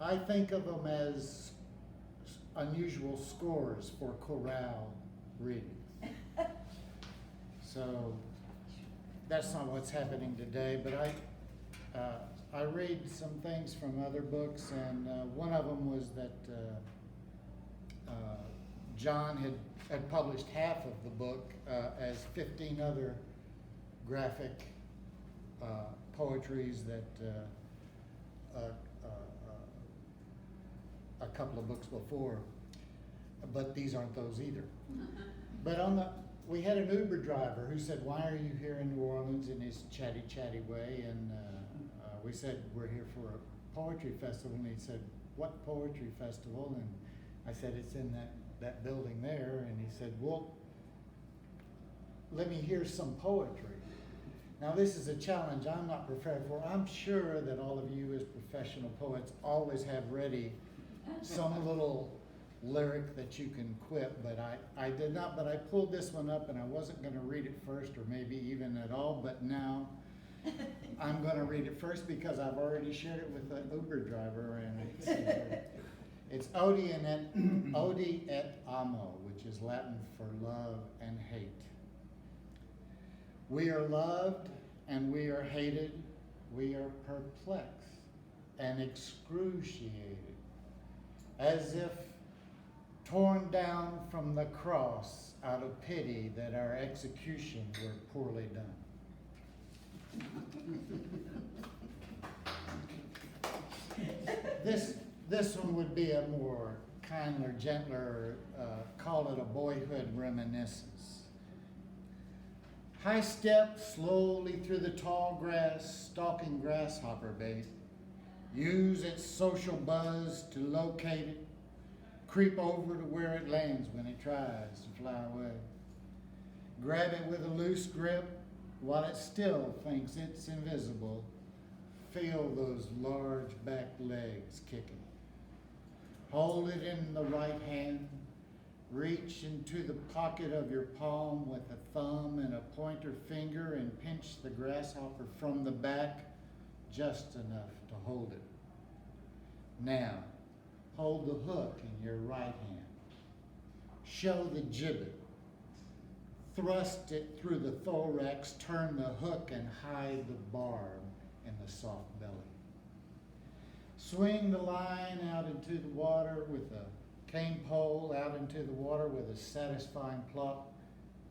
I think of them as unusual scores for chorale reading. So that's not what's happening today, but I read some things from other books, and one of them was that John had published half of the book as 15 other graphic poetries that a couple of books before, but these aren't those either. But we had an Uber driver who said, "Why are you here in New Orleans?" in his chatty way, and we said, "We're here for a poetry festival," and he said, "What poetry festival?" And I said, "It's in that building there," and he said, "Well, let me hear some poetry." Now this is a challenge I'm not prepared for. I'm sure that all of you as professional poets always have ready some little lyric that you can quip, but I did not, but I pulled this one up and I wasn't going to read it first or maybe even at all, but now I'm going to read it first because I've already shared it with the Uber driver, and it's Odi et Amo, which is Latin for love and hate. We are loved and we are hated, we are perplexed and excruciated, as if torn down from the cross out of pity that our execution were poorly done. This one would be a more kinder, gentler, call it a boyhood reminiscence. High step slowly through the tall grass, stalking grasshopper bait. Use its social buzz to locate it. Creep over to where it lands when it tries to fly away. Grab it with a loose grip while it still thinks it's invisible. Feel those large back legs kicking. Hold it in the right hand. Reach into the pocket of your palm with a thumb and a pointer finger and pinch the grasshopper from the back just enough to hold it. Now, hold the hook in your right hand. Show the gibbet. Thrust it through the thorax, turn the hook and hide the barb in the soft belly. Swing the line out into the water with a cane pole, out into the water with a satisfying plop.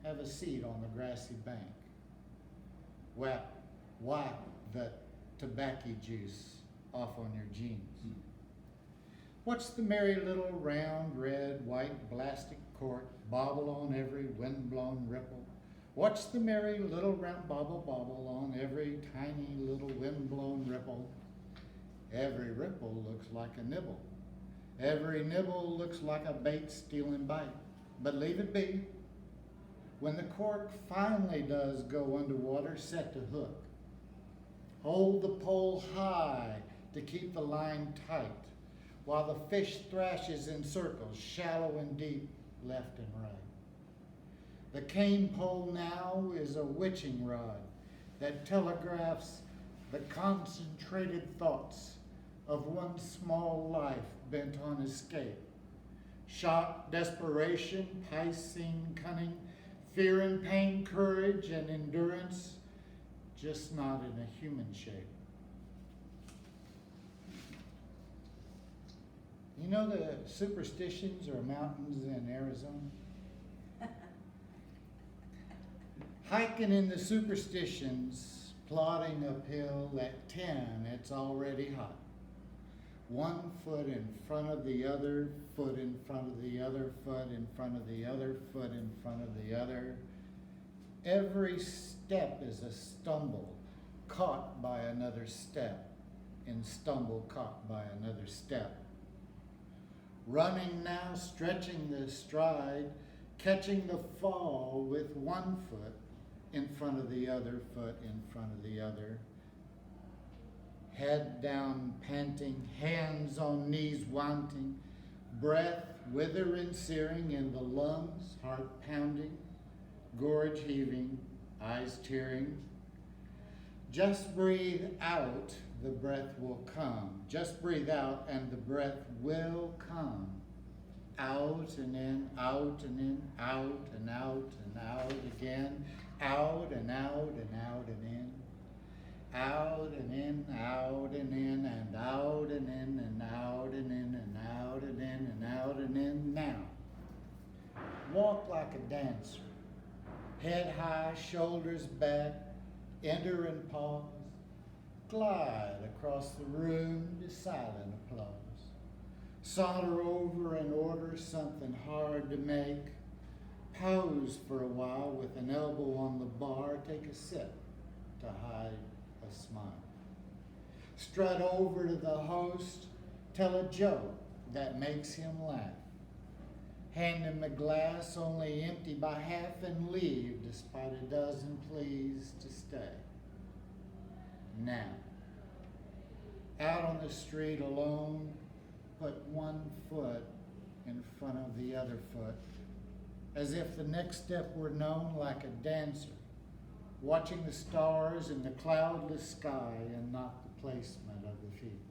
Have a seat on the grassy bank. Wipe the tobacco juice off on your jeans. Watch the merry little round, red, white, plastic cork bobble on every wind-blown ripple. Watch the merry little round bobble on every tiny little wind-blown ripple. Every ripple looks like a nibble. Every nibble looks like a bait-stealing bite. But leave it be. When the cork finally does go underwater, set the hook. Hold the pole high to keep the line tight, while the fish thrashes in circles, shallow and deep, left and right. The cane pole now is a witching rod that telegraphs the concentrated thoughts of one small life bent on escape. Shock, desperation, Piscean cunning, fear and pain, courage and endurance, just not in a human shape. You know the Superstitions are mountains in Arizona? Hiking in the Superstitions, plodding uphill at 10, it's already hot. 1 foot in front of the other, foot in front of the other, foot in front of the other, foot in front of the other. Every step is a stumble, caught by another step, and stumble caught by another step. Running now, stretching the stride, catching the fall with 1 foot in front of the other, foot in front of the other. Head down, panting, hands on knees wanting, breath withering, searing in the lungs, heart pounding, gorge heaving, eyes tearing. Just breathe out, the breath will come. Just breathe out and the breath will come. Out and in, out and in, out and out and out again. Out and out and out and in. Out and in, out and in, and out and in, and out and in, and out and in, and out and in. Now, walk like a dancer. Head high, shoulders back, enter and pause. Glide across the room to silent applause. Saunter over and order something hard to make. Pose for a while with an elbow on the bar. Take a sip to hide a smile. Strut over to the host. Tell a joke that makes him laugh. Hand him a glass only empty by half and leave despite a dozen pleas to stay. Now, out on the street alone, put one foot in front of the other foot, as if the next step were known, like a dancer, watching the stars in the cloudless sky and not the placement of the feet.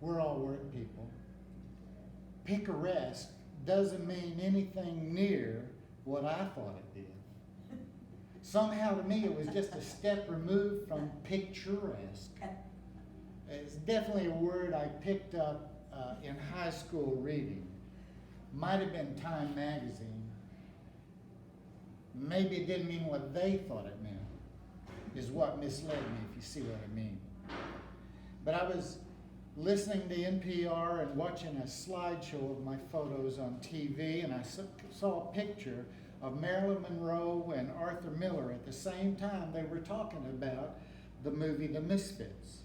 We're all work people. Picaresque doesn't mean anything near what I thought it did. Somehow to me it was just a step removed from picturesque. It's definitely a word I picked up in high school reading. Might have been Time magazine. Maybe it didn't mean what they thought it meant, is what misled me, if you see what I mean. But I was listening to NPR and watching a slideshow of my photos on TV, and I saw a picture of Marilyn Monroe and Arthur Miller at the same time. They were talking about the movie The Misfits,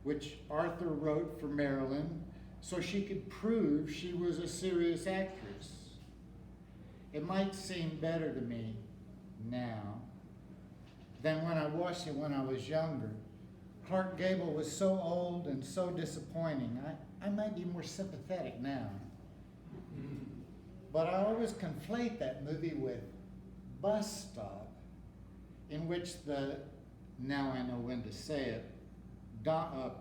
which Arthur wrote for Marilyn so she could prove she was a serious actress. It might seem better to me now than when I watched it when I was younger. Clark Gable was so old and so disappointing. I might be more sympathetic now. But I always conflate that movie with Bus Stop, in which now I know when to say it,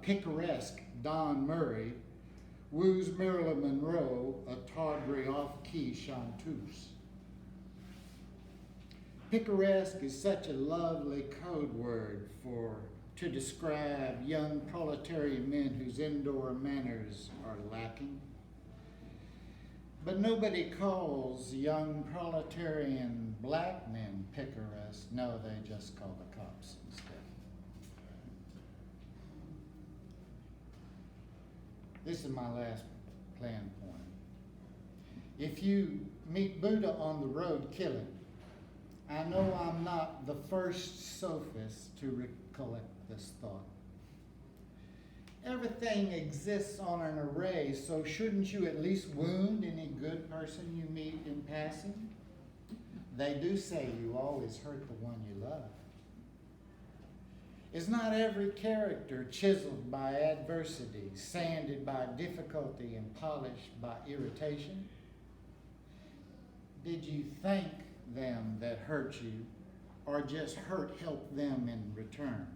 Picaresque Don Murray woos Marilyn Monroe, a tawdry off-key chanteuse. Picaresque is such a lovely code word to describe young proletarian men whose indoor manners are lacking. But nobody calls young proletarian black men picaresque. No, they just call the cops instead. This is my last plan point. If you meet Buddha on the road, kill him. I know I'm not the first sophist to recollect this thought. Everything exists on an array, so shouldn't you at least wound any good person you meet in passing? They do say you always hurt the one you love. Is not every character chiseled by adversity, sanded by difficulty, and polished by irritation? Did you thank them that hurt you, or just help them in return?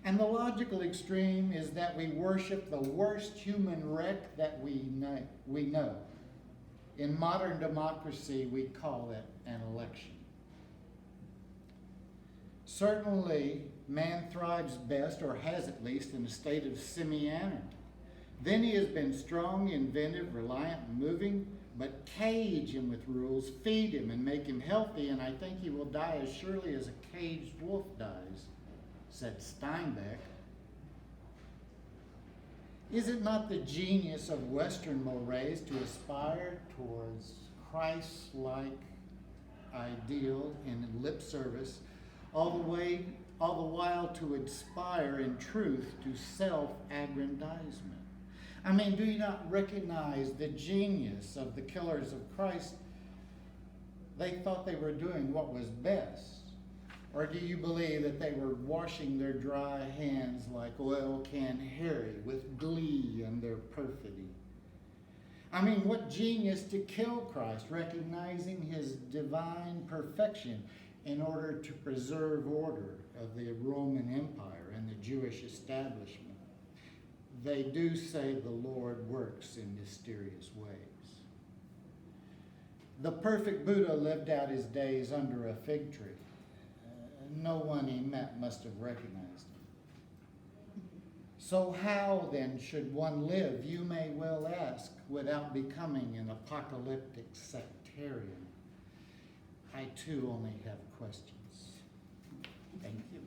And the logical extreme is that we worship the worst human wreck that we know. In modern democracy, we call it an election. Certainly, man thrives best, or has at least, in a state of semi-anarchy. Then he has been strong, inventive, reliant, and moving, but cage him with rules, feed him, and make him healthy, and I think he will die as surely as a caged wolf dies, said Steinbeck. Is it not the genius of Western mores to aspire towards Christ-like ideal in lip service, all the while to aspire in truth to self-aggrandizement? I mean, do you not recognize the genius of the killers of Christ? They thought they were doing what was best. Or do you believe that they were washing their dry hands like oil can Harry with glee and their perfidy? I mean, what genius to kill Christ, recognizing his divine perfection in order to preserve order of the Roman Empire and the Jewish establishment. They do say the Lord works in mysterious ways. The perfect Buddha lived out his days under a fig tree. No one he met must have recognized him. So how then should one live, you may well ask, without becoming an apocalyptic sectarian? I too only have questions. Thank you.